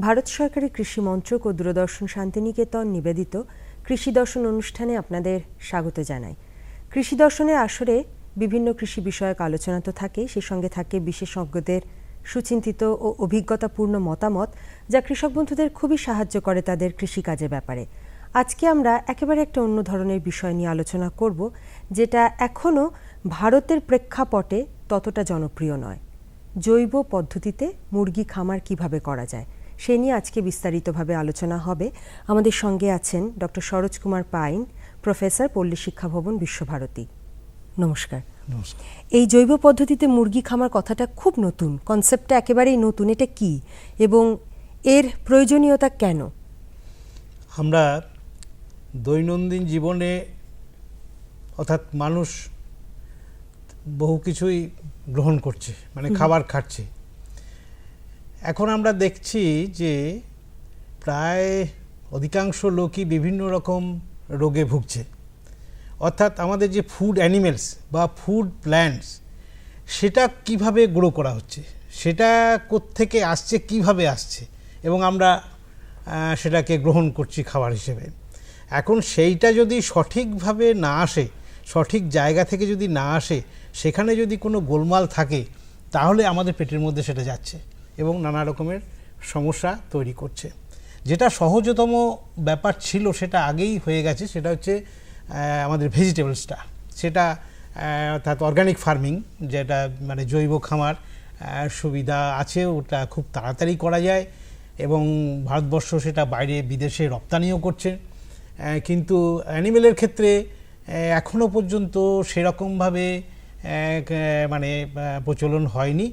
ভারত সরকারের কৃষি মন্ত্রক ও দূরদর্শন শান্তিনিকেতন নিবেদিত কৃষি দর্শন অনুষ্ঠানে আপনাদের স্বাগত জানাই। কৃষি দর্শনের আসরে বিভিন্ন কৃষি বিষয়ক আলোচনা তো থাকেই, সেই সঙ্গে থাকে বিশেষজ্ঞদের সুচিন্তিত ও অভিজ্ঞতাপূর্ণ মতামত, যা কৃষক বন্ধুদের খুবই সাহায্য করে তাদের কৃষিকাজের ব্যাপারে। আজকে আমরা একেবারে একটা অন্য ধরনের বিষয় নিয়ে আলোচনা করব, যেটা এখনও ভারতের প্রেক্ষাপটে ততটা জনপ্রিয় নয়। জৈব পদ্ধতিতে মুরগি খামার কিভাবে করা যায় সে নিয়ে আজকে বিস্তারিতভাবে আলোচনা হবে। আমাদের সঙ্গে আছেন doctor Saroj Kumar pine, professor, পল্লী শিক্ষা ভবন, বিশ্বভারতী। নমস্কার। এই জৈব পদ্ধতিতে মুরগি খামার কথাটা খুব নতুন, কনসেপ্টটা একেবারেই নতুন। এটা কি এবং এর প্রয়োজনীয়তা কেন? আমরা দৈনন্দিন জীবনে অর্থাৎ মানুষ বহু কিছুই গ্রহণ করছে, মানে খাবার খাচ্ছে। এখন আমরা দেখছি যে প্রায় অধিকাংশ লোকই বিভিন্ন রকম রোগে ভুগছে। অর্থাৎ আমাদের যে ফুড অ্যানিমেলস বা ফুড প্ল্যান্টস, সেটা কিভাবে গ্রো করা হচ্ছে, সেটা কোত্থেকে আসছে, কিভাবে আসছে, এবং আমরা সেটাকে গ্রহণ করছি খাবার হিসেবে। এখন সেইটা যদি সঠিকভাবে না আসে, সঠিক জায়গা থেকে যদি না আসে, সেখানে যদি কোনো গোলমাল থাকে, তাহলে আমাদের পেটের মধ্যে সেটা যাচ্ছে এবং নানা রকমের সমস্যা তৈরি করছে। যেটা সহজতম ব্যাপার ছিল সেটা আগেই হয়ে গেছে, সেটা হচ্ছে আমাদের ভেজিটেবলসটা, সেটা অর্থাৎ অর্গানিক ফার্মিং, যেটা মানে জৈব খামার সুবিধা আছে, ওটা খুব তাড়াতাড়ি করা যায় এবং ভারতবর্ষ সেটা বাইরে বিদেশে রপ্তানিও করছে। কিন্তু অ্যানিমেলের ক্ষেত্রে এখনও পর্যন্ত সেরকমভাবে মানে প্রচলন হয়নি।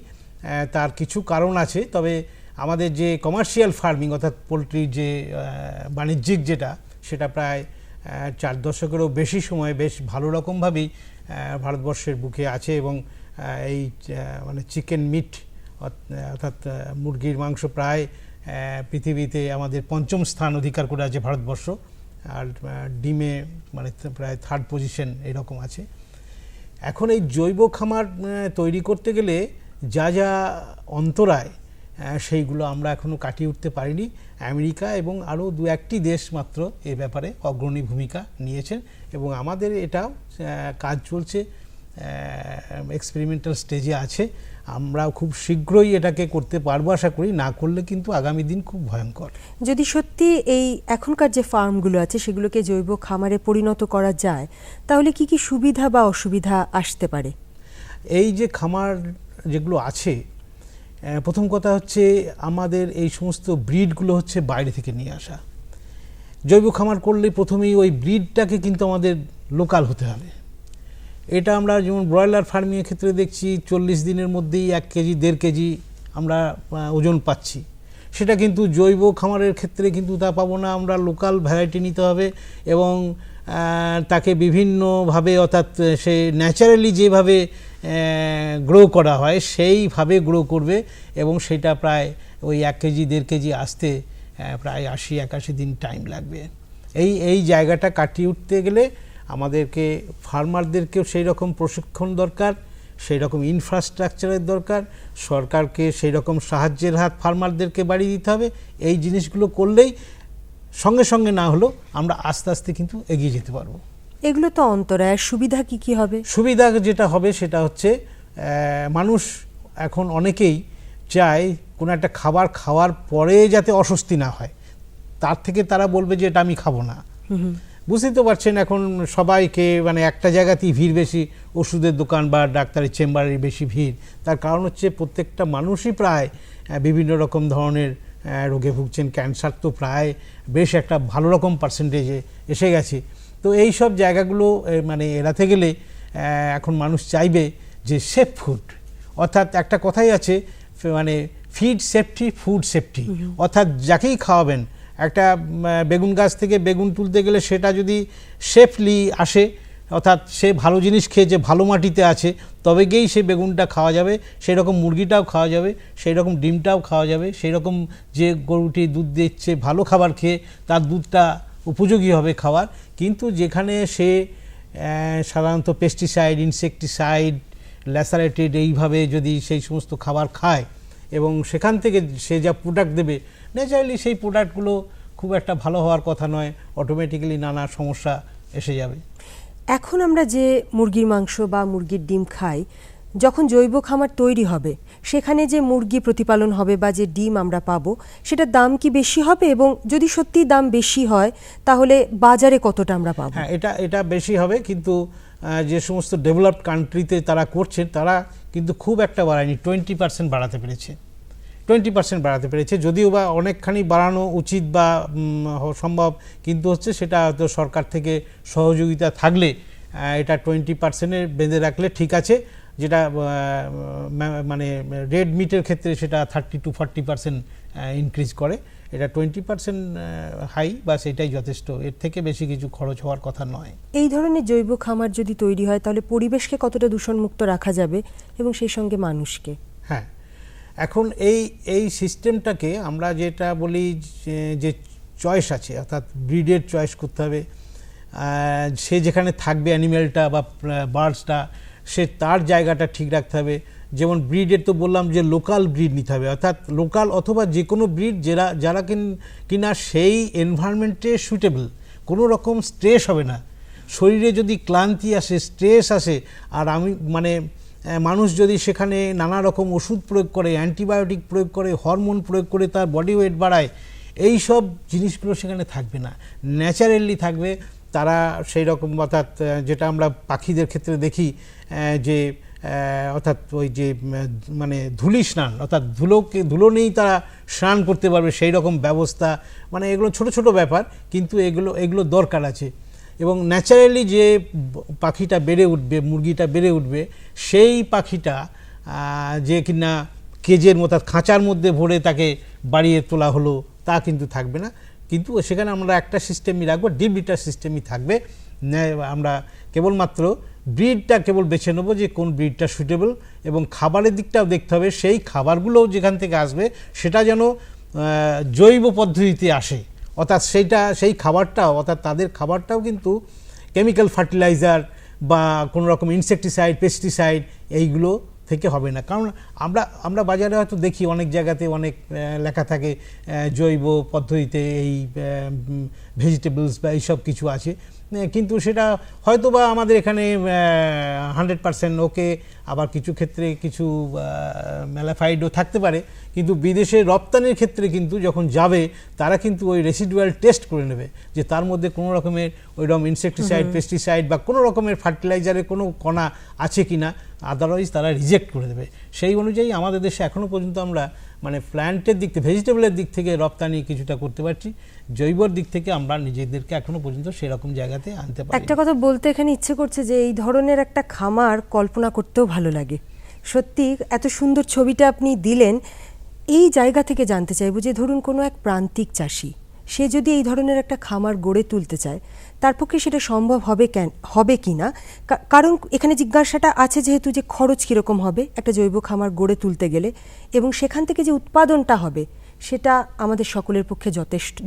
তার কিছু কারণ আছে, তবে আমাদের যে কমার্শিয়াল ফার্মিং অর্থাৎ পোলট্রির যে বাণিজ্যিক যেটা, সেটা প্রায় 4 দশকেরও বেশি সময় বেশ ভালো রকমভাবেই ভারতবর্ষের বুকে আছে এবং এই মানে চিকেন মিট অর্থাৎ মুরগির মাংস প্রায় পৃথিবীতে আমাদের 5ম স্থান অধিকার করে আছে ভারতবর্ষ, আর ডিমে মানে প্রায় 3rd পজিশন এরকম আছে। এখন এই জৈব খামার তৈরি করতে গেলে যা যা অন্তরায়, সেইগুলো আমরা এখনও কাটিয়ে উঠতে পারিনি। আমেরিকা এবং আরও 2-1টি দেশ মাত্র এ ব্যাপারে অগ্রণী ভূমিকা নিয়েছেন এবং আমাদের এটাও কাজ চলছে, এক্সপেরিমেন্টাল স্টেজে আছে। আমরা খুব শীঘ্রই এটাকে করতে পারবো আশা করি, না করলে কিন্তু আগামী দিন খুব ভয়ঙ্কর। যদি সত্যি এই এখনকার যে ফার্মগুলো আছে সেগুলোকে জৈব খামারে পরিণত করা যায়, তাহলে কি কি সুবিধা বা অসুবিধা আসতে পারে? এই যে খামার যেগুলো আছে, প্রথম কথা হচ্ছে আমাদের এই সমস্ত ব্রিডগুলো হচ্ছে বাইরে থেকে নিয়ে আসা। জৈব খামার করলে প্রথমেই ওই ব্রিডটাকে কিন্তু আমাদের লোকাল হতে হবে। এটা আমরা যেমন ব্রয়লার ফার্মিংয়ের ক্ষেত্রে দেখছি 40 দিনের মধ্যেই 1 কেজি 1.5 কেজি আমরা ওজন পাচ্ছি। সেটা কিন্তু জৈব খামারের ক্ষেত্রে কিন্তু তা পাবো না। আমরা লোকাল ভ্যারাইটি নিতে হবে এবং তাকে বিভিন্নভাবে, অর্থাৎ সে ন্যাচারালি যেভাবে গ্রো করা হয় সেইভাবে গ্রো করবে এবং সেটা প্রায় ওই 1 কেজি 1.5 কেজি আসতে প্রায় 80-81 দিন টাইম লাগবে। এই জায়গাটা কাটিয়ে উঠতে গেলে আমাদেরকে ফার্মারদেরকেও সেই রকম প্রশিক্ষণ দরকার, সেই রকম ইনফ্রাস্ট্রাকচারের দরকার, সরকারকে সেই রকম সাহায্যের হাত ফার্মারদেরকে বাড়িয়ে দিতে হবে। এই জিনিসগুলো করলেই সঙ্গে সঙ্গে না হলেও আমরা আস্তে আস্তে কিন্তু এগিয়ে যেতে পারবো। এগুলো তো অন্তরায়। সুবিধা কি কি হবে? সুবিধা যেটা হবে সেটা হচ্ছে মানুষ এখন অনেকেই চায় কোনো একটা খাবার খাওয়ার পরে যাতে অস্বস্তি না হয়, তার থেকে তারা বলবে যে এটা আমি খাবো না। বুঝতেই তো পারছেন এখন সবাইকে মানে একটা জায়গাতেই ভিড় বেশি, ওষুধের দোকান বা ডাক্তারের চেম্বারের বেশি ভিড়। তার কারণ হচ্ছে প্রত্যেকটা মানুষই প্রায় বিভিন্ন রকম ধরনের রোগে ভুগছেন। ক্যান্সার তো প্রায় বেশ একটা ভালো রকম পার্সেন্টেজে এসে গেছে। তো এই সব জায়গাগুলো মানে এড়াতে গেলে এখন মানুষ চাইবে যে সেফ ফুড, অর্থাৎ একটা কথাই আছে মানে ফিড সেফটি ফুড সেফটি, অর্থাৎ যাকেই খাওয়াবেন, একটা বেগুন গাছ থেকে বেগুন তুলতে গেলে সেটা যদি সেফলি আসে, অর্থাৎ সে ভালো জিনিস খেয়েছে, ভালো মাটিতে আছে, তবে গিয়েই সে বেগুনটা খাওয়া যাবে। সেই রকম মুরগিটাও খাওয়া যাবে, সেই রকম ডিমটাও খাওয়া যাবে, সেই রকম যে গরুটি দুধ দিচ্ছে ভালো খাবার খেয়ে তার দুধটা উপযোগী হবে খাওয়ার। কিন্তু যেখানে সে সাধারণত পেস্টিসাইড, ইনসেকটিসাইড, ল্যাসারেটেড এইভাবে যদি সেই সমস্ত খাবার খায় এবং সেখান থেকে সে যা প্রোডাক্ট দেবে ন্যাচারালি সেই প্রোডাক্টগুলো খুব একটা ভালো হওয়ার কথা নয়, অটোমেটিক্যালি নানা সমস্যা এসে যাবে। এখন আমরা যে মুরগির মাংস বা মুরগির ডিম খাই, যখন জৈব খামার তৈরি হবে সেখানে যে মুরগি প্রতিপালন হবে বা যে ডিম আমরা পাবো সেটার দাম কি বেশি হবে, এবং যদি সত্যি দাম বেশি হয় তাহলে বাজারে কতটা আমরা পাবো? হ্যাঁ, এটা বেশি হবে, কিন্তু যে সমস্ত ডেভেলপড কান্ট্রিতে তারা করছেন তারা কিন্তু খুব একটা বাড়ায়নি, 20% বাড়াতে পেরেছে, 20% বাড়াতে পেরেছে। যদিও বা অনেকখানি বাড়ানো উচিত বা সম্ভব, কিন্তু হচ্ছে সেটা হয়তো সরকার থেকে সহযোগিতা থাকলে এটা 20% বেঁধে রাখলে ঠিক আছে। যেটা মানে রেড মিটের ক্ষেত্রে সেটা 30 to 40% ইনক্রিজ করে, এটা 20% হাই বা সেটাই যথেষ্ট, এর থেকে বেশি কিছু খরচ হওয়ার কথা নয়। এই ধরনের জৈব খামার যদি তৈরি হয় তাহলে পরিবেশকে কতটা দূষণমুক্ত রাখা যাবে এবং সেই সঙ্গে মানুষকে? হ্যাঁ, এখন এই সিস্টেমটাকে আমরা যেটা বলি যে চয়েস আছে, অর্থাৎ ব্রিডের চয়েস করতে হবে। সে যেখানে থাকবে অ্যানিম্যালটা বা বার্ডসটা, সে তার জায়গাটা ঠিক রাখতে হবে। যেমন ব্রিডের তো বললাম যে লোকাল ব্রিড নিতে হবে, অর্থাৎ লোকাল অথবা যে কোনো ব্রিড যারা কিনা সেই এনভায়রনমেন্টে সুইটেবল, কোনো রকম স্ট্রেস হবে না। শরীরে যদি ক্লান্তি আসে, স্ট্রেস আসে, আর মানুষ যদি সেখানে নানা রকম ওষুধ প্রয়োগ করে, অ্যান্টিবায়োটিক প্রয়োগ করে, হরমোন প্রয়োগ করে তার বডি ওয়েট বাড়ায়, এই সব জিনিসগুলো সেখানে থাকবে না, ন্যাচারালি থাকবে। তারা সেই রকম, অর্থাৎ যেটা আমরা পাখিদের ক্ষেত্রে দেখি যে অর্থাৎ ওই যে ধুলি স্নান, অর্থাৎ ধুলো নেই তারা স্নান করতে পারবে, সেই রকম ব্যবস্থা। এগুলো ছোট ছোট ব্যাপার, কিন্তু এগুলো দরকার আছে। এবং ন্যাচারালি যে পাখিটা বেড়ে উঠবে, মুরগিটা বেড়ে উঠবে, সেই পাখিটা যে কিনা কেজের মতো খাঁচার মধ্যে ভরে তাকে বাড়িয়ে তোলা হলো তা কিন্তু থাকবে না। কিন্তু সেখানে আমরা একটা সিস্টেমই রাখবো, ডিপ লিটার সিস্টেমই থাকবে। আমরা কেবলমাত্র ব্রিডটা কেবল বেছে নেবো যে কোন ব্রিডটা সুইটেবল, এবং খাবারের দিকটাও দেখতে হবে, সেই খাবারগুলোও যেখান থেকে আসবে সেটা যেন জৈব পদ্ধতিতে আসে। অর্থাৎ সেই খাবারটাও, অর্থাৎ তাদের খাবারটাও কিন্তু কেমিক্যাল ফার্টিলাইজার বা কোনো রকম ইনসেকটিসাইড, পেস্টিসাইড এইগুলো থেকে হবে না। কারণ আমরা বাজারে হয়তো দেখি অনেক জায়গাতে অনেক লেখা থাকে জৈব পদ্ধতিতে এই ভেজিটেবলস বা এইসব কিছু আছে, কিন্তু সেটা হয়তো বা আমাদের এখানে 100% ওকে, আবার কিছু ক্ষেত্রে কিছু ম্যালাফাইডও থাকতে পারে। কিন্তু বিদেশে রপ্তানির ক্ষেত্রে কিন্তু যখন যাবে তারা কিন্তু ওই রেসিডুয়াল টেস্ট করে নেবে যে তার মধ্যে কোনো রকমের ওইরকম ইনসেকটিসাইড, পেস্টিসাইড বা কোনো রকমের ফার্টিলাইজারের কোনো কণা আছে কি না, আদারওয়াইজ তারা রিজেক্ট করে দেবে। সেই অনুযায়ী আমাদের দেশে এখনও পর্যন্ত আমরা প্ল্যান্টের দিক থেকে, ভেজিটেবলের দিক থেকে রপ্তানি কিছুটা করতে পারছি, জৈবর দিক থেকে আমরা নিজেদেরকে এখনো পর্যন্ত সেরকম জায়গাতে আনতে পারি। একটা কথা বলতে এখানে ইচ্ছে করছে যে এই ধরনের একটা খামার কল্পনা করতেও ভালো লাগে। সত্যি এত সুন্দর ছবিটা আপনি দিলেন। এই জায়গা থেকে জানতে চাইব যে ধরুন কোনো এক প্রান্তিক চাষি, সে যদি এই ধরনের একটা খামার গড়ে তুলতে চায়, তার পক্ষে সেটা সম্ভব হবে কি না? কারণ এখানে জিজ্ঞাসাটা আছে যেহেতু, যে খরচ কীরকম হবে একটা জৈব খামার গড়ে তুলতে গেলে, এবং সেখান থেকে যে উৎপাদনটা হবে সেটা আমাদের সকলের পক্ষে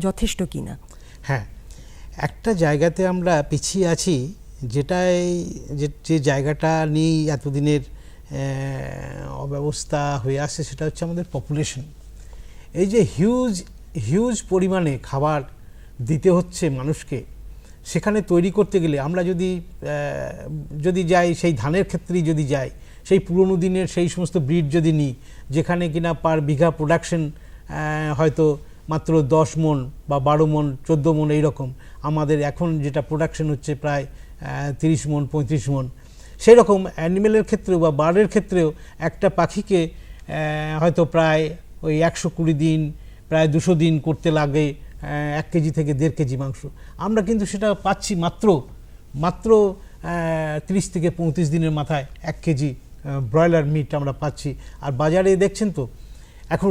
যথেষ্ট কি না। হ্যাঁ, একটা জায়গাতে আমরা পিছিয়ে আছি, যে জায়গাটা নিয়েই এতদিনের অব্যবস্থা হয়ে আসছে, সেটা হচ্ছে আমাদের পপুলেশন। এই যে হিউজ পরিমাণে খাবার দিতে হচ্ছে মানুষকে, সেখানে তৈরি করতে গেলে আমরা যদি যাই, সেই ধানের ক্ষেত্রেই যদি যাই, সেই পুরনো দিনের সেই সমস্ত ব্রিড যদি নিই, যেখানে কিনা পার বিঘা প্রোডাকশন হয়তো মাত্র 10 মণ বা 12 মণ, 14 মণ এইরকম, আমাদের এখন যেটা প্রোডাকশন হচ্ছে প্রায় 30 মণ, 35 মণ। সেই রকম অ্যানিমেলের ক্ষেত্রেও বা বার্ডের ক্ষেত্রেও একটা পাখিকে হয়তো প্রায় ওই 120 দিন, প্রায় 200 দিন করতে লাগে 1 কেজি থেকে 1.5 কেজি মাংস। আমরা কিন্তু সেটা পাচ্ছি মাত্র 30 থেকে 35 দিনের মাথায় 1 কেজি ব্রয়লার মিট আমরা পাচ্ছি। আর বাজারে দেখছেন তো এখন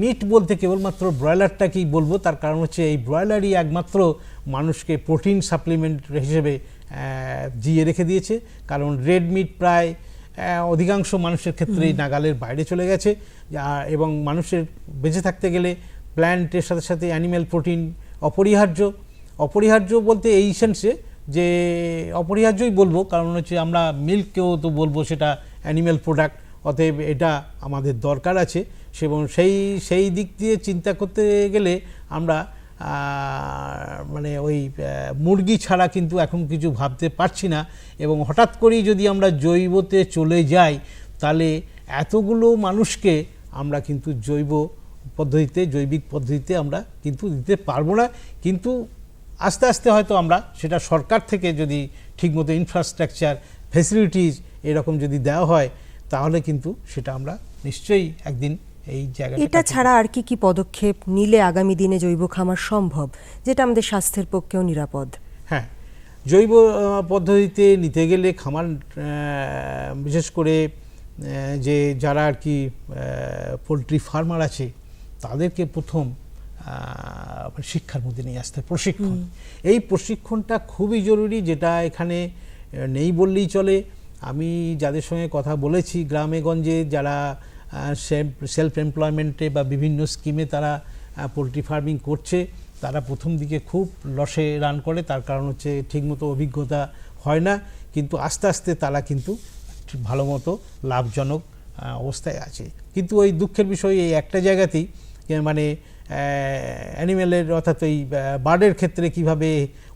মিট বলতে কেবলমাত্র ব্রয়লারটাকেই বলবো, তার কারণ হচ্ছে এই ব্রয়লারই একমাত্র মানুষকে প্রোটিন সাপ্লিমেন্ট হিসেবে জিয়ে রেখে দিয়েছে। কারণ রেড মিট প্রায় অধিকাংশ মানুষের ক্ষেত্রেই নাগালের বাইরে চলে গেছে, এবং মানুষের বেঁচে থাকতে গেলে প্ল্যান্টের সাথে সাথে অ্যানিম্যাল প্রোটিন অপরিহার্য বলতে এই সেন্সে যে অপরিহার্যই বলবো, কারণ হচ্ছে আমরা মিল্ককেও তো বলবো সেটা অ্যানিম্যাল প্রোডাক্ট, অতএব এটা আমাদের দরকার আছে এবং সেই দিক দিয়ে চিন্তা করতে গেলে আমরা মানে ওই মুরগি ছাড়া কিন্তু এখন কিছু ভাবতে পারছি না। এবং হঠাৎ করেই যদি আমরা জৈবতে চলে যাই তাহলে এতগুলো মানুষকে আমরা কিন্তু জৈবিক পদ্ধতিতে আমরা কিন্তু দিতে পারবো না। কিন্তু আস্তে আস্তে হয়তো আমরা সেটা সরকার থেকে যদি ঠিকমতো ইনফ্রাস্ট্রাকচার ফ্যাসিলিটিস এরকম যদি দেওয়া হয় তাহলে কিন্তু সেটা আমরা নিশ্চয়ই একদিন এই জায়গাটা। এটা ছাড়া আর কি কি পদক্ষেপ নিলে আগামী দিনে জৈব খামার সম্ভব, যেটা আমাদের স্বাস্থ্যের পক্ষেও নিরাপদ? হ্যাঁ, জৈব পদ্ধতিতে নিতে গেলে খামার বিশেষ করে যে যারা আর কি পোলট্রি ফার্মার আছে তাদেরকে প্রথম শিক্ষার মধ্যে নিয়ে আসতে প্রশিক্ষণ। এই প্রশিক্ষণটা খুবই জরুরি, যেটা এখানে নেই বললেই চলে। আমি যাদের সঙ্গে কথা বলেছি গ্রামে গঞ্জে যারা সেলফ এমপ্লয়মেন্টে বা বিভিন্ন স্কিমে তারা পোলট্রি ফার্মিং করছে, তারা প্রথম দিকে খুব লসে রান করে। তার কারণ হচ্ছে ঠিকমতো অভিজ্ঞতা হয় না, কিন্তু আস্তে আস্তে তারা কিন্তু ভালো মতো লাভজনক অবস্থায় আছে। কিন্তু ওই দুঃখের বিষয় এই একটা জায়গাতেই, মানে অ্যানিমেলের অর্থাৎ ওই বার্ডের ক্ষেত্রে কিভাবে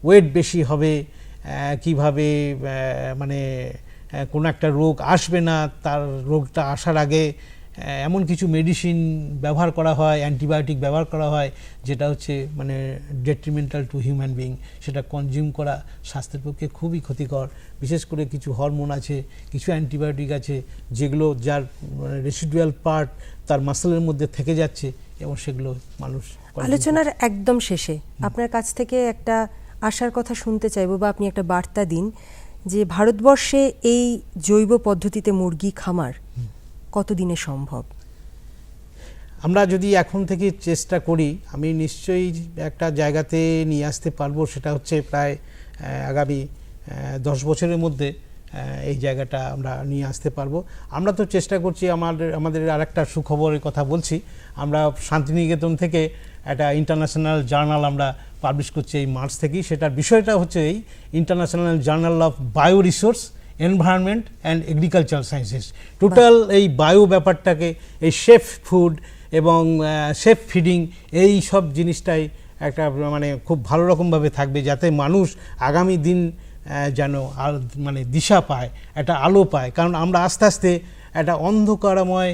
ওয়েট বেশি হবে, কিভাবে মানে কোনো একটা রোগ আসবে না, তার রোগটা আসার আগে এমন কিছু মেডিসিন ব্যবহার করা হয়, অ্যান্টিবায়োটিক ব্যবহার করা হয় যেটা হচ্ছে মানে ডেট্রিমেন্টাল টু হিউম্যান বিং। সেটা কনজিউম করা স্বাস্থ্যের পক্ষে খুবই ক্ষতিকর। বিশেষ করে কিছু হরমোন আছে, কিছু অ্যান্টিবায়োটিক আছে যেগুলো যার রেসিডুয়াল পার্ট তার মাসেলের মধ্যে থেকে যাচ্ছে এবং সেগুলো মানুষ। আলোচনার একদম শেষে আপনার কাছ থেকে একটা আশার কথা শুনতে চাইবো, বা আপনি একটা বার্তা দিন যে ভারতবর্ষে এই জৈব পদ্ধতিতে মুরগি খামার কতদিনে সম্ভব? আমরা যদি এখন থেকে চেষ্টা করি আমি নিশ্চয়ই একটা জায়গাতে নিয়ে আসতে পারবো। সেটা হচ্ছে প্রায় আগামী 10 বছরের মধ্যে এই জায়গাটা আমরা নিয়ে আসতে পারবো। আমরা তো চেষ্টা করছি। আমাদের আরেকটা সুখবরের কথা বলছি, আমরা শান্তিনিকেতন থেকে একটা ইন্টারন্যাশনাল জার্নাল আমরা পাবলিশ করছি এই মার্চ থেকেই। সেটার বিষয়টা হচ্ছে এই international journal of bio resource, environment and agricultural sciences. Total এই বায়ো ব্যাপারটাকে, এই সেফ ফুড এবং সেফ ফিডিং, এই সব জিনিসটাই একটা মানে খুব ভালো রকমভাবে থাকবে, যাতে মানুষ আগামী দিন যেন আর মানে দিশা পায়, একটা আলো পায়। কারণ আমরা আস্তে আস্তে একটা অন্ধকারময়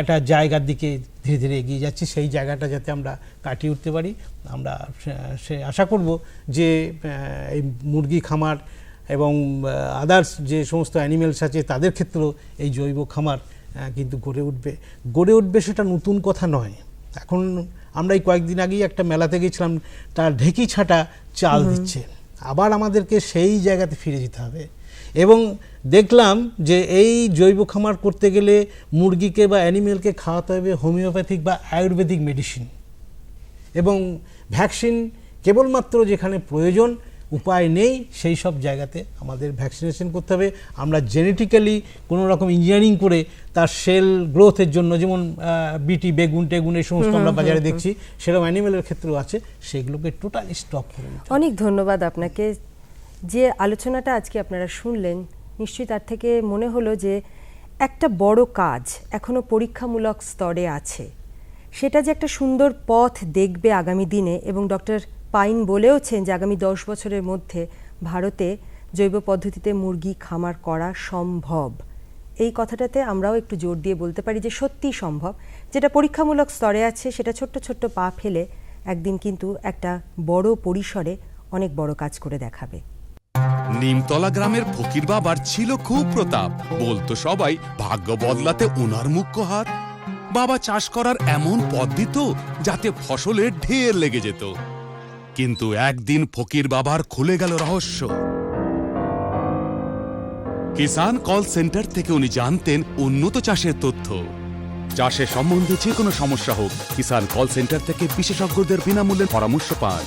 একটা জায়গার দিকে ধীরে ধীরে এগিয়ে যাচ্ছি। সেই জায়গাটা যাতে আমরা কাটিয়ে উঠতে পারি, আমরা সে আশা করব যে এই মুরগি খামার এবং আদার্স যে সমস্ত অ্যানিমেলস আছে তাদের ক্ষেত্রেও এই জৈব খামার কিন্তু গড়ে উঠবে। সেটা নতুন কথা নয়। এখন আমরা এই কয়েকদিন আগেই একটা মেলাতে গেছিলাম, তার ঢেকি ছাটা চাল দিচ্ছে। আবার আমাদেরকে সেই জায়গাতে ফিরে যেতে হবে এবং দেখলাম যে এই জৈব খামার করতে গেলে মুরগিকে বা অ্যানিমেলকে খাওয়াতে হবে হোমিওপ্যাথিক বা আয়ুর্বেদিক মেডিসিন এবং ভ্যাকসিন কেবলমাত্র যেখানে প্রয়োজন, উপায় নেই, সেই সব জায়গাতে আমাদের ভ্যাকসিনেশন করতে হবে। আমরা জেনেটিক্যালি কোনো রকম ইঞ্জিনিয়ারিং করে তার সেল গ্রোথের জন্য, যেমন বিটি বেগুন টেগুন এই সমস্ত আমরা বাজারে দেখছি, সেরকম অ্যানিমেলের ক্ষেত্রেও আছে, সেগুলোকে টোটালি স্টপ করে দিতে হবে। অনেক ধন্যবাদ আপনাকে। যে আলোচনাটা আজকে আপনারা শুনলেন, নিশ্চয়ই তার থেকে মনে হলো যে একটা বড় কাজ এখনো পরীক্ষামূলক স্তরে আছে, সেটা যে একটা সুন্দর পথ দেখবে আগামী দিনে। এবং ডক্টর পাইন বলেওছেন যে আগামী 10 বছরের মধ্যে ভারতে জৈব পদ্ধতিতে মুরগি খামার করা সম্ভব। এই কথাটাতে আমরাও একটু জোর দিয়ে বলতে পারি যে সত্যিই সম্ভব। যেটা পরীক্ষামূলক স্তরে আছে সেটা ছোট্ট ছোট্ট পা ফেলে একদিন কিন্তু একটা বড় পরিসরে অনেক বড় কাজ করে দেখাবে। নিমতলা গ্রামের ফকির বাবার ছিল খুব প্রতাপ, বলতো সবাই ভাগ্য বদলাতে ওনার মুখ্য হাত। বাবা চাষ করার এমন পথ দিত যাতে ফসলের ঢের লেগে যেত। কিন্তু একদিন ফকির বাবার খুলে গেল রহস্য। কিষান কল সেন্টার থেকে উনি জানতেন উন্নত চাষের তথ্য। চাষের সম্বন্ধে যে কোনো সমস্যা হোক, কিষান কল সেন্টার থেকে বিশেষজ্ঞদের বিনামূল্যে পরামর্শ পান।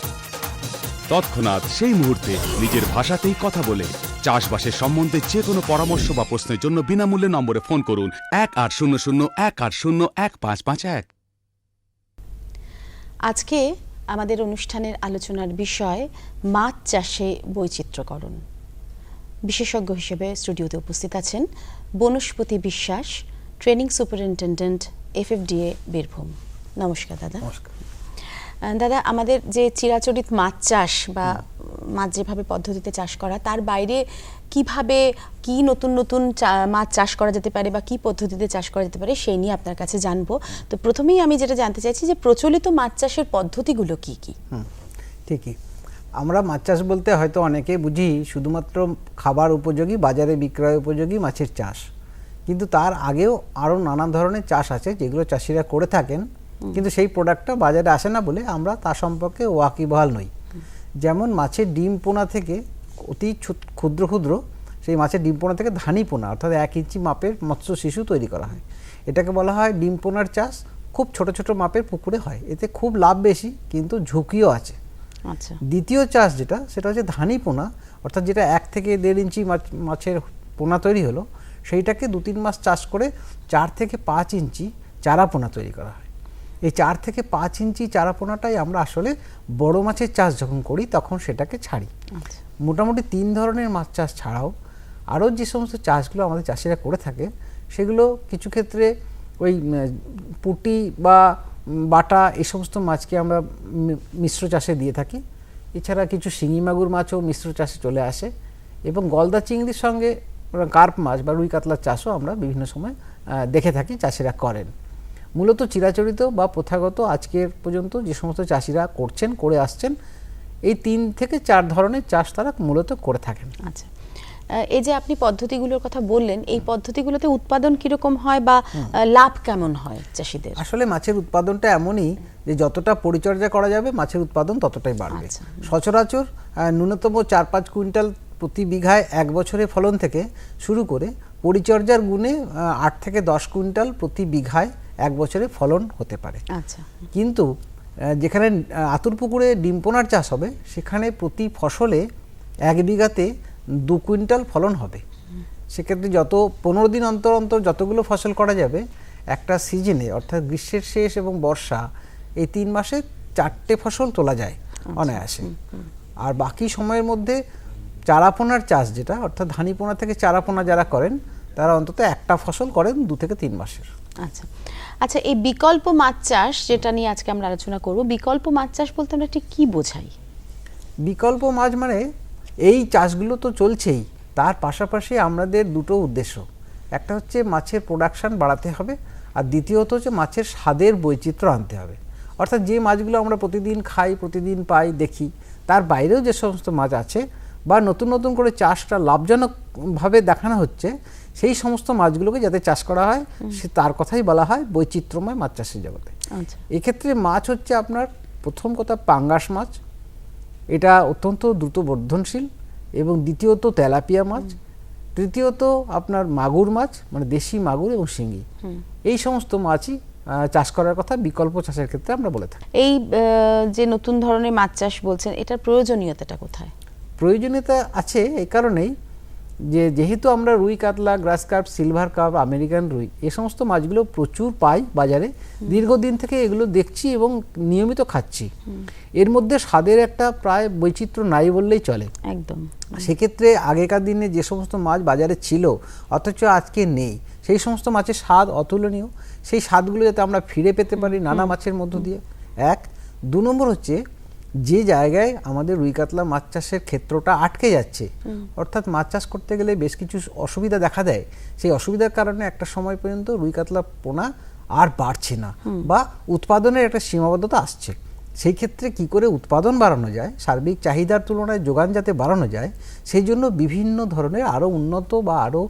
তৎক্ষণাৎ সেই মুহূর্তে নিজের ভাষাতেই কথা বলে চাষবাসের সম্বন্ধে যে কোনো পরামর্শ বা প্রশ্নের জন্য বিনামূল্যে নম্বরে ফোন করুন 1800-180-1551। আজকে আমাদের অনুষ্ঠানের আলোচনার বিষয় মাছ চাষে বৈচিত্র্যকরণ। বিশেষজ্ঞ হিসেবে স্টুডিওতে উপস্থিত আছেন বনস্পতি বিশ্বাস, ট্রেনিং সুপারিনটেনডেন্ট FFDA বীরভূম। নমস্কার দাদা। নমস্কার। দাদা, আমাদের যে চিরাচরিত মাছ চাষ বা মাছ যেভাবে পদ্ধতিতে চাষ করা, তার বাইরে কিভাবে কি নতুন নতুন মাছ চাষ করা যেতে পারে বা কি পদ্ধতিতে চাষ করা যেতে পারে সেই নিয়ে আপনার কাছে জানবো। তো প্রথমেই আমি যেটা জানতে চাইছি যে প্রচলিত মাছ চাষের পদ্ধতিগুলো কি কি? ঠিকই, আমরা মাছ চাষ বলতে হয়তো অনেকে বুঝি শুধুমাত্র খাবার উপযোগী, বাজারে বিক্রয় উপযোগী মাছের চাষ, কিন্তু তার আগেও আরও নানা ধরনের চাষ আছে যেগুলো চাষিরা করে থাকেন, কিন্তু সেই প্রোডাক্টটা বাজারে আসে না বলে আমরা তার সম্পর্কে ওয়াকিবহাল নই। যেমন মাছের ডিম পোনা থেকে অতি ক্ষুদ্র ক্ষুদ্র সেই মাছের ডিম পোনা থেকে ধানি পোনা, অর্থাৎ 1 ইঞ্চি মাপের মৎস্য শিশু তৈরি করা হয়। এটাকে বলা হয় ডিম পোনার চাষ। খুব ছোট ছোট মাপের পুকুরে হয়, এতে খুব লাভ বেশি কিন্তু ঝুঁকিও আছে। আচ্ছা। দ্বিতীয় চাষ সেটা হচ্ছে ধানি পোনা, অর্থাৎ যেটা 1 থেকে 1.5 ইঞ্চি মাছের পোনা তৈরি হলো, সেইটাকে 2-3 মাস চাষ করে 4 থেকে 5 ইঞ্চি চারা পোনা তৈরি করা হয়। এই 4 থেকে 5 ইঞ্চি চারা পোনাটাই আমরা আসলে বড় মাছের চাষ যখন করি তখন সেটাকে ছাড়ি। আচ্ছা। মোটামুটি 3 ধরনের মাছ চাষ ছাড়াও আরও যে সমস্ত চাষগুলো আমাদের চাষিরা করে থাকে সেগুলো কিছু ক্ষেত্রে ওই পুঁটি বা বাটা এই সমস্ত মাছকে আমরা মিশ্র চাষে দিয়ে থাকি। এছাড়া কিছু শিঙি মাগুর মাছও মিশ্র চাষে চলে আসে, এবং গলদা চিংড়ির সঙ্গে কার্প মাছ বা রুই কাতলার চাষও আমরা বিভিন্ন সময় দেখে থাকি চাষিরা করেন। মূলত চিরাচরিত বা প্রথাগত আজকের পর্যন্ত যে সমস্ত চাষিরা করছেন, করে আসছেন, এই 3 থেকে 4 ধরনের চাষ তারা মূলত করে থাকেন। আচ্ছা, এই যে আপনি পদ্ধতিগুলোর কথা বললেন, এই পদ্ধতিগুলোতে উৎপাদন কিরকম হয় বা লাভ কেমন হয় চাষিদের? আসলে মাছের উৎপাদনটা এমনই যে যতটা পরিচর্যা করা যাবে মাছের উৎপাদন ততটাই বাড়বে। আচ্ছা। সচরাচর ন্যূনতম 4-5 কুইন্টাল প্রতি বিঘায় 1 বছরে ফলন থেকে শুরু করে পরিচর্যার গুণে 8 থেকে 10 কুইন্টাল প্রতি বিঘায় 1 বছরে ফলন হতে পারে। আচ্ছা। কিন্তু যেখানে আতুর পুকুরে ডিম পোনার চাষ হবে সেখানে প্রতি ফসলে 1 বিঘাতে 2 কুইন্টাল ফলন হবে। সেক্ষেত্রে 15 দিন অন্তর অন্তর যতগুলো ফসল করা যাবে একটা সিজনে, অর্থাৎ গ্রীষ্মের শেষ এবং বর্ষা, এই 3 মাসে 4টে ফসল তোলা যায় অনায়াসে। আর বাকি সময়ের মধ্যে চারাপোনার চাষ যেটা, অর্থাৎ ধানি পোনা থেকে চারাপোনা যারা করেন তারা অন্তত একটা ফসল করেন 2 থেকে 3 মাসের। আচ্ছা আচ্ছা, এই বিকল্প মাছ চাষ যেটা নিয়ে আজকে আমরা আলোচনা করব, বিকল্প মাছ চাষ বলতে আমরা ঠিক কি বোঝাই? বিকল্প মাছ মানে এই চাষগুলো তো চলছেই, তার পাশাপাশি আমাদের দুটো উদ্দেশ্য। একটা হচ্ছে মাছের প্রোডাকশন বাড়াতে হবে, আর দ্বিতীয়ত হচ্ছে মাছের স্বাদের বৈচিত্র্য আনতে হবে। অর্থাৎ যে মাছগুলো আমরা প্রতিদিন খাই, প্রতিদিন পাই, দেখি, তার বাইরেও যে সমস্ত মাছ আছে বা নতুন নতুন করে চাষটা লাভজনকভাবে দেখানো হচ্ছে, সেই সমস্ত মাছগুলোকে যাতে চাষ করা হয় সে তার কথাই বলা হয় বৈচিত্র্যময় মাছ চাষের জগতে। আচ্ছা। এক্ষেত্রে মাছ হচ্ছে আপনার প্রথম কথা পাঙ্গাস মাছ, এটা অত্যন্ত দ্রুত বর্ধনশীল, এবং দ্বিতীয়ত তেলাপিয়া মাছ, তৃতীয়ত আপনার মাগুর মাছ মানে দেশি মাগুর এবং শিঙি, এই সমস্ত মাছই চাষ করার কথা বিকল্প চাষের ক্ষেত্রে আমরা বলে থাকি। এই যে নতুন ধরনের মাছ চাষ বলছেন, এটার প্রয়োজনীয়তাটা কোথায়? প্রয়োজনীয়তা আছে এই কারণেই যে যেহেতু আমরা রুই কাতলা, গ্রাস কার্প, সিলভার কার্প, আমেরিকান রুই এই সমস্ত মাছগুলো প্রচুর পাই বাজারে, দীর্ঘদিন থেকে এগুলো দেখছি এবং নিয়মিত খাচ্ছি, এর মধ্যে স্বাদের একটা প্রায় বৈচিত্র্য নাই বললেই চলে। একদম। সেক্ষেত্রে আগেকার দিনে যে সমস্ত মাছ বাজারে ছিল অথচ আজকে নেই, সেই সমস্ত মাছের স্বাদ অতুলনীয়, সেই স্বাদগুলো যাতে আমরা ফিরে পেতে পারি নানা মাছের মধ্য দিয়ে। 1, 2 নম্বর হচ্ছে যে জায়গায় আমাদের রুই কাতলা মাছ চাষের ক্ষেত্রটা আটকে যাচ্ছে, অর্থাৎ মাছ চাষ করতে গেলে বেশ কিছু অসুবিধা দেখা দেয়, সেই অসুবিধার কারণে একটা সময় পর্যন্ত রুই কাতলা পোনা আর বাড়ছে না বা উৎপাদনের একটা সীমাবদ্ধতা আসছে। সেই ক্ষেত্রে কি করে উৎপাদন বাড়ানো যায়, সার্বিক চাহিদার তুলনায় যোগান যাতে বাড়ানো যায়, সেই জন্য বিভিন্ন ধরনের আরও উন্নত বা আরও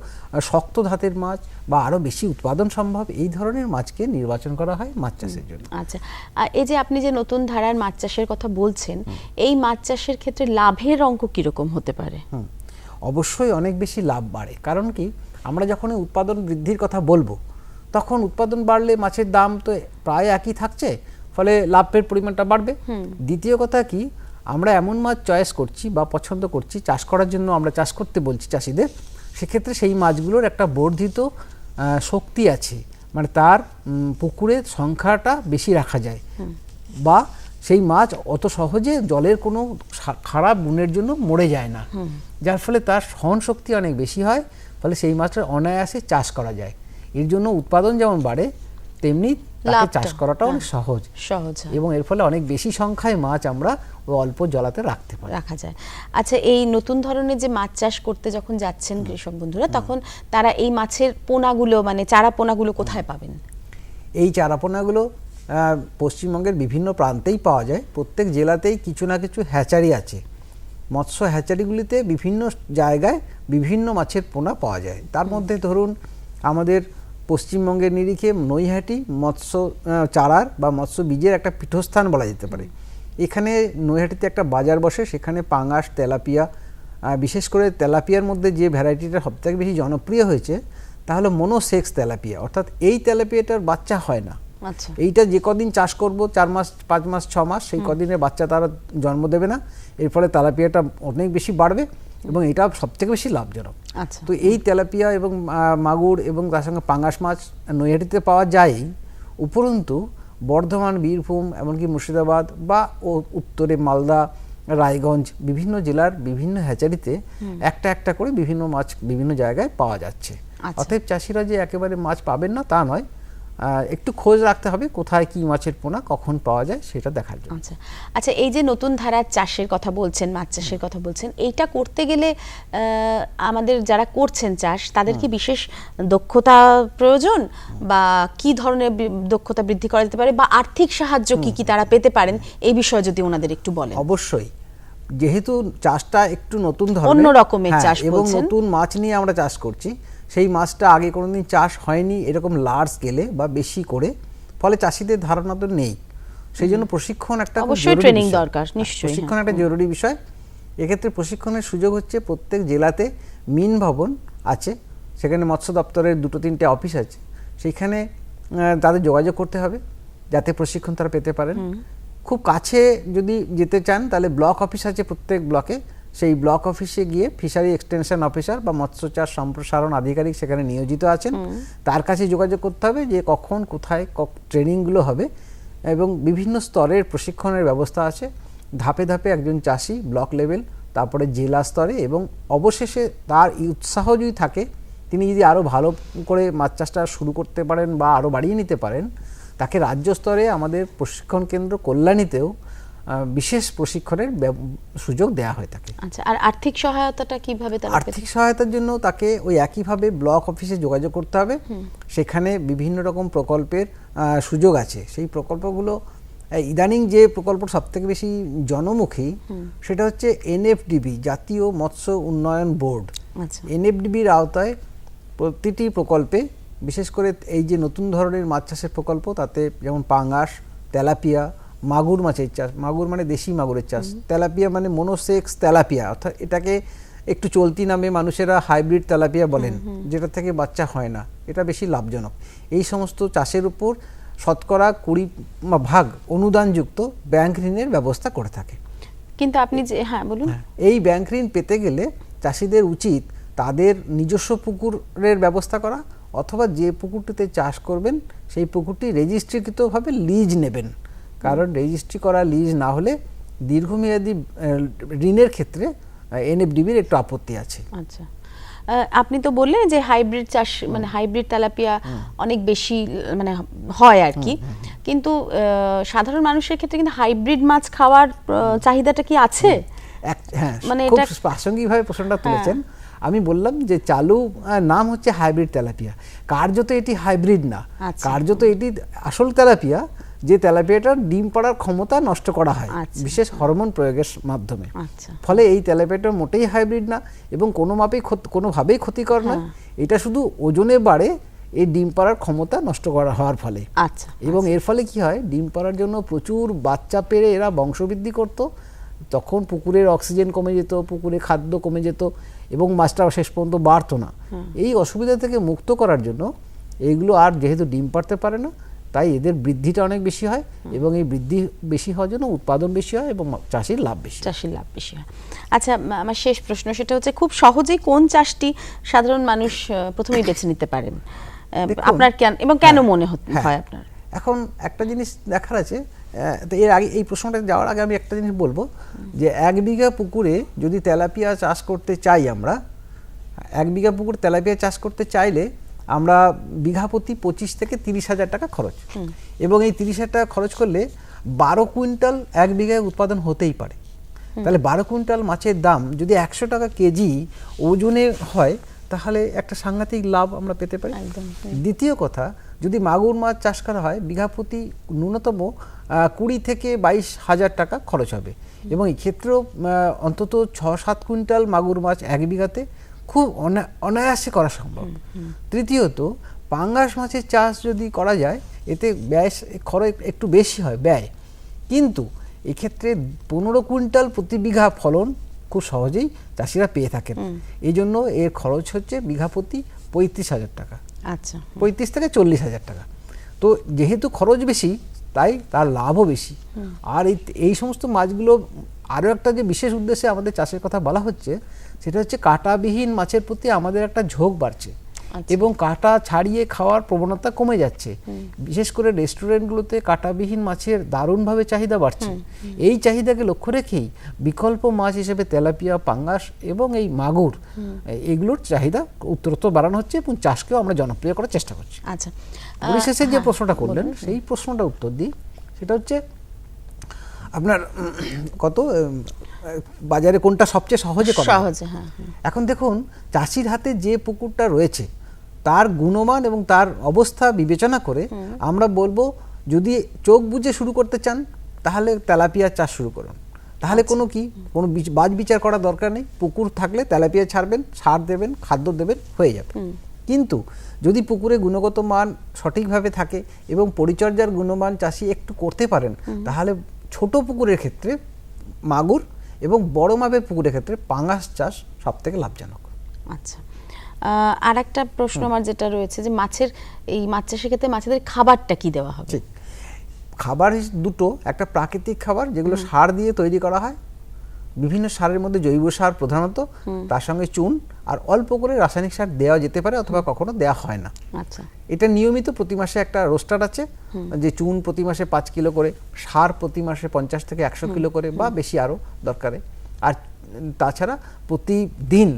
শক্ত ধাতের মাছ বা আরও বেশি উৎপাদন সম্ভব এই ধরনের মাছকে নির্বাচন করা হয় মাছ চাষের জন্য। আচ্ছা, আর এই যে আপনি যে নতুন ধারার মাছ চাষের কথা বলছেন, এই মাছ চাষের ক্ষেত্রে লাভের অঙ্ক কিরকম হতে পারে? অবশ্যই অনেক বেশি লাভ বাড়ে, কারণ কি আমরা যখন উৎপাদন বৃদ্ধির কথা বলবো তখন উৎপাদন বাড়লে মাছের দাম তো প্রায় একই থাকছে, ফলে লাভের পরিমাণটা বাড়বে। দ্বিতীয় কথা কি, আমরা এমন মাছ চয়েস করছি বা পছন্দ করছি চাষ করার জন্য, আমরা চাষ করতে বলছি চাষিদের, সেক্ষেত্রে সেই মাছগুলোর একটা বর্ধিত শক্তি আছে, মানে তার পুকুরের সংখ্যাটা বেশি রাখা যায়, বা সেই মাছ অত সহজে জলের কোনো খারাপ গুণের জন্য মরে যায় না, যার ফলে তার সহন শক্তি অনেক বেশি হয়, ফলে সেই মাছটা অনায়াসে চাষ করা যায়। এর জন্য উৎপাদন যেমন বাড়ে তেমনি তাকে লাভটা, চাষ করাটা অনেক সহজ সহজ হয়। এবং এর ফলে অনেক বেশি সংখ্যায় মাছ আমরা ওই অল্প জলাতে রাখতে পারি। রাখা যায়। আচ্ছা, এই নতুন ধরনের যে মাছ চাষ করতে যখন যাচ্ছেন কৃষক বন্ধুরা, তখন তারা এই মাছের পোনাগুলো মানে চারা পোনাগুলো কোথায় পাবেন? এই চারাপোনাগুলো পশ্চিমবঙ্গের বিভিন্ন প্রান্তেই পাওয়া যায়। প্রত্যেক জেলাতেই কিছু না কিছু হ্যাচারি আছে। মৎস্য হ্যাচারিগুলিতে বিভিন্ন জায়গায় বিভিন্ন মাছের পোনা পাওয়া যায়। তার মধ্যে ধরুন আমাদের পশ্চিমবঙ্গের নিরিখে নৈহাটি মৎস্য চারার বা মৎস্য বীজের একটা পীঠস্থান বলা যেতে পারে। এখানে নৈহাটিতে একটা বাজার বসে, সেখানে পাঙাশ, তেলাপিয়া, বিশেষ করে তেলাপিয়ার মধ্যে যে ভ্যারাইটিটা সবথেকে বেশি জনপ্রিয় হয়েছে তা হলো মনোসেক্স তেলাপিয়া, অর্থাৎ এই তেলাপিয়াটার বাচ্চা হয় না। আচ্ছা, এইটা যে কদিন চাষ করব 4 মাস 5 মাস 6 মাস সেই কদিনের বাচ্চা তারা জন্ম দেবে না। এর ফলে তেলাপিয়াটা অনেক বেশি বাড়বে এবং এটা সবথেকে বেশি লাভজনক। আচ্ছা, তো এই তেলাপিয়া এবং মাগুর এবং তার সঙ্গে পাঙাশ মাছ নৈহাটিতে পাওয়া যায়। উপরন্তু বর্ধমান, বীরভূম, এমনকি মুর্শিদাবাদ বা উত্তরে মালদা, রায়গঞ্জ বিভিন্ন জেলার বিভিন্ন হ্যাচারিতে একটা একটা করে বিভিন্ন মাছ বিভিন্ন জায়গায় পাওয়া যাচ্ছে। আচ্ছা। অতএব চাষিরা যে একেবারে মাছ পাবেন না তা নয়, একটু খোঁজ রাখতে হবে কোথায় কি মাছের পোনা কখন পাওয়া যায় সেটা দেখার জন্য। আচ্ছা। আচ্ছা, এই যে নতুন ধারার চাষের কথা বলছেন, মাছ চাষের কথা বলছেন, এইটা করতে গেলে আমাদের যারা করছেন চাষ তাদের কি বিশেষ দক্ষতা প্রয়োজন, বা কি ধরনের দক্ষতা বৃদ্ধি করা যেতে পারে, বা আর্থিক সাহায্য কি কি তারা পেতে পারেন, এই বিষয়ে যদি ওনাদের একটু বলেন। অবশ্যই, যেহেতু চাষটা একটু নতুন ধরনের, অন্য রকমের চাষ এবং বলছেন। নতুন মাছ নিয়ে আমরা চাষ করছি, সেই মাছটা আগে কোনোদিন চাষ হয়নি এরকম লার্জ স্কেলে বা বেশি করে, ফলে চাষিদের ধারণা তো নেই। সেই জন্য প্রশিক্ষণ একটা খুব অবশ্যই জরুরি ট্রেনিং বিষয়। দরকার, নিশ্চয়ই। প্রশিক্ষণ একটা জরুরি বিষয়। এক্ষেত্রে প্রশিক্ষণের সুযোগ হচ্ছে প্রত্যেক জেলাতে মিন ভবন আছে, সেখানে মৎস্য দপ্তরের 2-3টে অফিস আছে, সেখানে তাদের যোগাযোগ করতে হবে যাতে প্রশিক্ষণ তারা পেতে পারেন। খুব কাছে যদি যেতে চান তাহলে ব্লক অফিস আছে প্রত্যেক ব্লকে, সেই ব্লক অফিসে গিয়ে ফিশারি এক্সটেনশন অফিসার বা মৎস্য চাষ সম্প্রসারণ আধিকারিক সেখানে নিয়োজিত আছেন, তার কাছে যোগাযোগ করতে হবে যে কখন কোথায় ট্রেনিংগুলো হবে। এবং বিভিন্ন স্তরের প্রশিক্ষণের ব্যবস্থা আছে। ধাপে ধাপে একজন চাষি ব্লক লেভেল, তারপরে জেলা স্তরে, এবং অবশেষে তার উৎসাহ যদি থাকে, তিনি যদি আরও ভালো করে মাছ চাষটা শুরু করতে পারেন বা আরও বাড়িয়ে নিতে পারেন, তাকে রাজ্য স্তরে আমাদের প্রশিক্ষণ কেন্দ্র কল্যাণীতেও বিশেষ প্রশিক্ষণের সুযোগ দেওয়া হয়ে থাকে। আচ্ছা, আর আর্থিক সহায়তাটা কিভাবে তারা পেতে? আর্থিক সহায়তার জন্য তাকে ওই একইভাবে ব্লক অফিসে যোগাযোগ করতে হবে। সেখানে বিভিন্ন রকম প্রকল্পের সুযোগ আছে। সেই প্রকল্পগুলো ইদানিং যে প্রকল্প সবথেকে বেশি জনমুখী সেটা হচ্ছে এনএফডিবি, জাতীয় মৎস্য উন্নয়ন বোর্ড। আচ্ছা, এনএফডিবির আওতায় প্রতিটি প্রকল্পে, বিশেষ করে এই যে নতুন ধরনের মাছ চাষের প্রকল্প, তাতে যেমন পাঙাশ, তেলাপিয়া, মাগুর মাছের চাষ, মাগুর মানে দেশি মাগুরের চাষ, তেলাপিয়া মানে মনোসেক্স তেলাপিয়া, অর্থাৎ এটাকে একটু চলতি নামে মানুষেরা হাইব্রিড তেলাপিয়া বলেন, যেটা থেকে বাচ্চা হয় না, এটা বেশি লাভজনক। এই সমস্ত চাষের উপর 20% অনুদানযুক্ত ব্যাংক ঋণের ব্যবস্থা করে থাকে। কিন্তু আপনি যে, হ্যাঁ বলুন। এই ব্যাংক ঋণ পেতে গেলে চাষিদের উচিত তাদের নিজস্ব পুকুরের ব্যবস্থা করা, অথবা যে পুকুরটিতে চাষ করবেন সেই পুকুরটি রেজিস্ট্রিকৃতভাবে লিজ নেবেন। কারণ রেজিস্ট্রি করা লিজ না হলে দীর্ঘমেয়াদী ঋণের ক্ষেত্রে এনএফডিবির একটু আপত্তি আছে। আচ্ছা, আপনি তো বললেন যে হাইব্রিড চাষ মানে হাইব্রিড তেলাপিয়া অনেক বেশি মানে হয় আর কি, কিন্তু সাধারণ মানুষের ক্ষেত্রে কিন্তু হাইব্রিড মাছ খাওয়ার চাহিদাটা কি আছে? হ্যাঁ, মানে খুব এটা প্রাসঙ্গিকভাবে প্রশ্নটা তুলেছেন। আমি বললাম যে চালু নাম হচ্ছে হাইব্রিড তেলাপিয়া, কার্যত এটি হাইব্রিড না, আচ্ছা। কার্যত এটি আসল তেলাপিয়া, যে তেলাপিয়াটার ডিম পাড়ার ক্ষমতা নষ্ট করা হয় আচ্ছা। বিশেষ হরমোন প্রয়োগের মাধ্যমে। আচ্ছা, ফলে এই তেলাপিয়াটা মোটেই হাইব্রিড না এবং কোনোভাবেই ক্ষতিকর নয়। এটা শুধু ওজনে বাড়ে এই ডিম পাড়ার ক্ষমতা নষ্ট করা হওয়ার ফলে। আচ্ছা, এবং এর ফলে কি হয়, ডিম পাড়ার জন্য প্রচুর বাচ্চা পেড়ে এরা বংশবৃদ্ধি করত, তখন পুকুরের অক্সিজেন কমে যেত, পুকুরে খাদ্য কমে যেত এবং মাছটা শেষ পর্যন্ত বাড়তো না। এই অসুবিধা থেকে মুক্ত করার জন্য এইগুলো আর যেহেতু ডিম পাড়তে পারে না, তাই এদের বৃদ্ধিটা অনেক বেশি হয় এবং এই বৃদ্ধি বেশি হওয়ার জন্য উৎপাদন বেশি হয় এবং চাষির লাভ বেশি হয়। আচ্ছা, আমার শেষ প্রশ্ন সেটা হচ্ছে, খুব সহজেই কোন চাষটি সাধারণ মানুষ প্রথমেই বেছে নিতে পারেন আপনার কেন মনে হয় আপনার? এখন একটা জিনিস দেখার আছে, তো এর আগে এই প্রশ্নটা যাওয়ার আগে আমি একটা জিনিস বলবো যে 1 বিঘা পুকুরে যদি তেলাপিয়া চাষ করতে চাই আমরা, 1 বিঘা পুকুর তেলাপিয়া চাষ করতে চাইলে আমরা বিঘা প্রতি 25 থেকে 30,000 টাকা খরচ, এবং এই 30,000 টাকা খরচ করলে 12 কুইন্টাল 1 বিঘায় উৎপাদন হতেই পারে। তাহলে 12 কুইন্টাল মাছের দাম যদি 100 টাকা কেজি ওজনে হয়, তাহলে একটা সাংঘাতিক লাভ আমরা পেতে পারি। দ্বিতীয় কথা, যদি মাগুর মাছ চাষ করা হয়, বিঘা প্রতি ন্যূনতম 20 থেকে 22,000 টাকা খরচ হবে, এবং এই ক্ষেত্রেও অন্তত 6-7 কুইন্টাল মাগুর মাছ 1 বিঘাতে খুব অনায়াসে করা সম্ভব। তৃতীয়ত, পাঙ্গাস মাছের চাষ যদি করা যায়, এতে ব্যয় খরচ একটু বেশি হয় ব্যয়, কিন্তু এক্ষেত্রে 15 কুইন্টাল প্রতি বিঘা ফলন খুব সহজেই চাষিরা পেয়ে থাকেন। এই জন্য এর খরচ হচ্ছে বিঘা প্রতি 35,000 টাকা, আচ্ছা, 35 থেকে 40,000 টাকা। তো যেহেতু খরচ বেশি, তাই তার লাভও বেশি। আর এই সমস্ত মাছগুলো আরও একটা যে বিশেষ উদ্দেশ্যে আমাদের চাষের কথা বলা হচ্ছে, সেটা হচ্ছে কাঁটাবিহীন মাছের প্রতি আমাদের একটা ঝোঁক বাড়ছে, এবং কাঁটা ছাড়িয়ে খাওয়ার প্রবণতা কমে যাচ্ছে। বিশেষ করে রেস্টুরেন্টগুলোতে কাঁটাবিহীন মাছের দারুণভাবে চাহিদা বাড়ছে। এই চাহিদাকে লক্ষ্য রেখেই বিকল্প মাছ হিসেবে তেলাপিয়া, পাঙ্গাস এবং এই মাগুর, এগুলোর চাহিদা উত্তরোত্তর বাড়ানো হচ্ছে, এবং চাষকেও আমরা জনপ্রিয় করার চেষ্টা করছি। আচ্ছা, পরিশেষে যে প্রশ্নটা করলেন, সেই প্রশ্নটা উত্তর দিই। সেটা হচ্ছে আপনার কত বাজারে কোনটা সবচেয়ে সহজে করা যায়? সহজে, হ্যাঁ। এখন দেখুন, চাষির হাতে যে পুকুরটা রয়েছে, তার গুণমান এবং তার অবস্থা বিবেচনা করে আমরা বলবো, যদি চোখ বুজে শুরু করতে চান, তাহলে তেলাপিয়া চাষ শুরু করুন। তাহলে কোনো বাজ বিচার করার দরকার নেই। পুকুর থাকলে তেলাপিয়া ছাড়বেন, সার দেবেন, খাদ্য দেবেন, হয়ে যাবে। কিন্তু যদি পুকুরে গুণগত মান সঠিকভাবে থাকে এবং পরিচর্যার গুণমান চাষি একটু করতে পারেন, তাহলে ছোট পুকুরের ক্ষেত্রে মাগুর এবং বড় মাপের পুকুরের ক্ষেত্রে পাঙ্গাস চাষ সবথেকে লাভজনক। আচ্ছা, আর একটা প্রশ্ন আমার যেটা রয়েছে, যে এই মাছ চাষের ক্ষেত্রে মাছেদের খাবারটা কি দেওয়া হবে? ঠিক, খাবার দুটো, একটা প্রাকৃতিক খাবার যেগুলো সার দিয়ে তৈরি করা হয়, বিভিন্ন সারের মধ্যে জৈব সার প্রধানত, তার সঙ্গে চুন আর অল্প করে রাসায়নিক সার দেওয়া যেতে পারে, অথবা কখনো দেওয়া হয় না। আচ্ছা, এটা নিয়মিত প্রতি মাসে একটা রোস্টার আছে, যে চুন প্রতি মাসে 5 কিলো করে, সার প্রতি মাসে 50 থেকে 100 কিলো করে, বা বেশি আরও দরকারে। আর তাছাড়া প্রতিদিন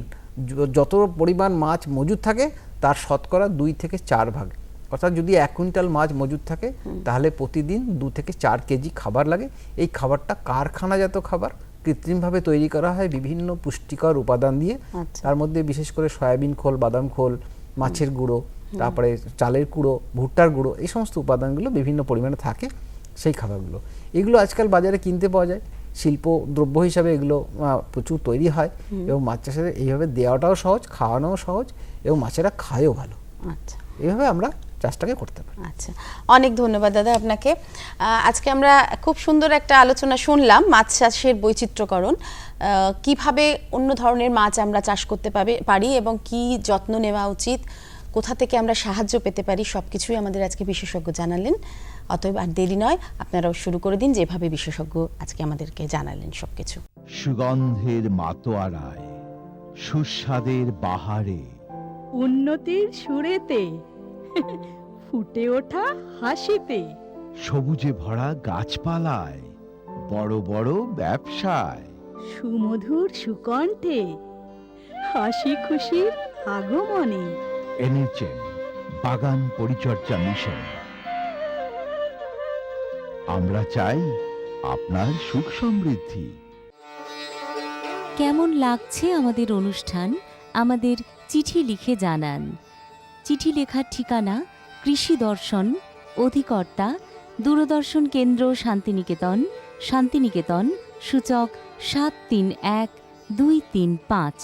যত পরিমাণ মাছ মজুদ থাকে, তার শতকরা 2 থেকে 4 ভাগ, অর্থাৎ যদি 1 কুইন্টাল মাছ মজুদ থাকে, তাহলে প্রতিদিন 2 থেকে 4 কেজি খাবার লাগে। এই খাবারটা কারখানাজাত খাবার, কৃত্রিমভাবে তৈরি করা হয় বিভিন্ন পুষ্টিকর উপাদান দিয়ে। তার মধ্যে বিশেষ করে সয়াবিন খোল, বাদাম খোল, মাছের গুঁড়ো, তারপরে চালের গুঁড়ো, ভুট্টার গুঁড়ো, এই সমস্ত উপাদানগুলো বিভিন্ন পরিমাণে থাকে সেই খাবারগুলো। এগুলো আজকাল বাজারে কিনতে পাওয়া যায়, শিল্প দ্রব্য হিসাবে এগুলো প্রচুর তৈরি হয়, এবং মাছ চাষের এইভাবে দেওয়াটাও সহজ, খাওয়ানোও সহজ, এবং মাছেরা খায়ও ভালো। আচ্ছা, এইভাবে আমরা চাষটাকে করতে পারি। আচ্ছা, অনেক ধন্যবাদ দাদা আপনাকে। আজকে আমরা খুব সুন্দর একটা আলোচনা শুনলাম, মাছ চাষের বৈচিত্র্যকরণ, কিভাবে অন্য ধরনের মাছ আমরা চাষ করতে পারি, এবং কি যত্ন নেওয়া উচিত, কোথা থেকে আমরা সাহায্য পেতে পারি, সবকিছুই আমাদের আজকে বিশেষজ্ঞ জানালেন। অতএব আর দেরি নয়, আপনারাও শুরু করে দিন, যেভাবে বিশেষজ্ঞ আজকে আমাদেরকে জানালেন সবকিছু। সুগন্ধের মাতোয়ারায়, সুস্বাদের বাহারে, উন্নতির সুরেতে, ফুটে ওঠা হাসিতে, সবুজে ভরা গাছপালায়, বড় বড় ব্যবসায়, সুমধুর সুকণ্ঠে, হাসি খুশির আগমনে। এনেছেন বাগান পরিচর্যা মিশন। আমরা চাই আপনার সুখ সমৃদ্ধি। কেমন লাগছে আমাদের অনুষ্ঠান? আমাদের চিঠি লিখে জানান। চিঠি লেখার ঠিকানা কৃষি দর্শন, অধিকর্তা দূরদর্শন কেন্দ্র, শান্তিনিকেতন, শান্তিনিকেতন, সূচক 731235।